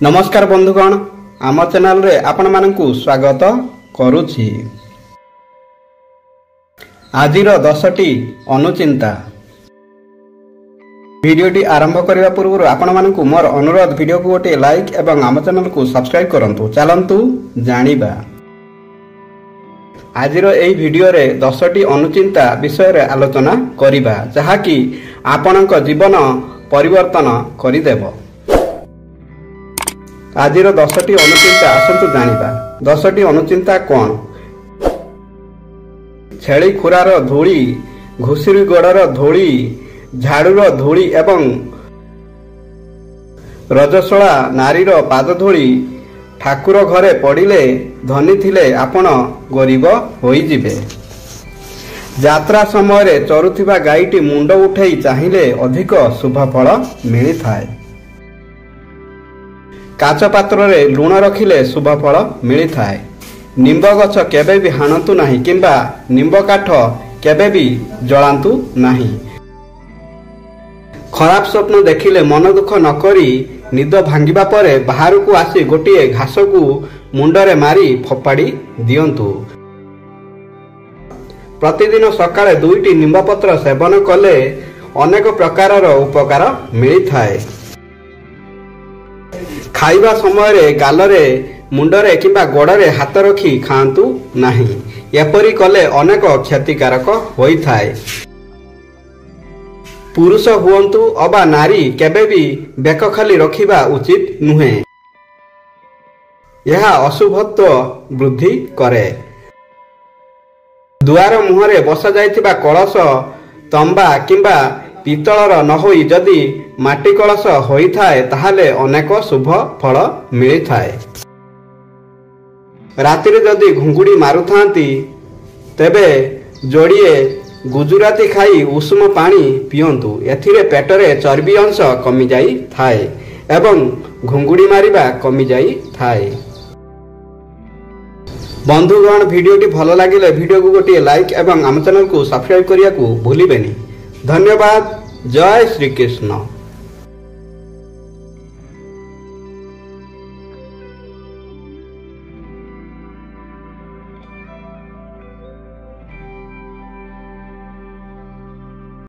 नमस्कार बंधुगण, आम चैनल रे आपण मानकु स्वागत करुछि। आजिर 10टी अनुचिंता भिडियोटी आरंभ करने पूर्व आपण मानकु मोर अनुरोध, वीडियो को गोटे लाइक एवं आम चैनल को सब्सक्राइब करंतु। चलंतु जानिबा आजिर एई भिडियो रे 10टी अनुचिंता विषय रे आलोचना करिबा, जहाकी आपणक जीवन परिवर्तन करिदेबो। आजिर 10टी अनुचिंता आसंतु जानिबा। 10टी अनुचिंता कौन? छेली खुरार धूली, घुषुरी गोड़र धूली, झाड़ूर धूली एवं रजस्वला नारीर पाद धूली ठाकुर घरे पड़िले धनी थिले आपण गरीब होई जिबे। यात्रा समय चरुथिबा गाईटी मुंड उठेई चाहिले अधिक शुभ फल मिली थाए। काच पात्र रे लुण रखिले शुभ फल मिली थाए। निंब गछ केबे भी हाणतु नाही किंबा निंब काठ केबे भी जलांतु नाही। खराब स्वप्न देखिले मन दुख न करी निद भांगिबा परे बाहर को आसी गोटिए घास को मुंडरे मारी फोपाड़ी दियंतु। प्रतिदिन सकाळे 2टी निंब पत्र सेवन कले अनेक प्रकारर उपकार मिली थाए। खाइबा समय रे गालरे मुंडरे किंबा गोड़रे हाथ रखी खांतु नाही, एपरी कले अनेक क्षतिकारक होई थाए। पुरुष हुअंतु अबा नारी केबे भी बेक खाली रखिबा उचित नुहे। यह अशुभत्व वृद्धि करे। दुआर मुहरे बसा जाइथिबा कलश तंबा किंबा पितलर न होई जदि माटी कलश होई थाए ताहाले अनेक शुभ फल मिली थाए। राति रे जदि घुंगुड़ी मारु थांती तेबे जोड़िए गुजराती खाई उषुम पानी पियंतु। एथिरे पेटरे चर्बी अंश कमी जाई थाए एवं घुंगुड़ी मारिबा कमी जाई थाए। बंधुगण, भिडियोटी भल लागिले भिडियो को गोटे लाइक एवं आम चैनल को सब्सक्राइब करिया को भूलिबेनी। धन्यवाद। जय श्री कृष्ण।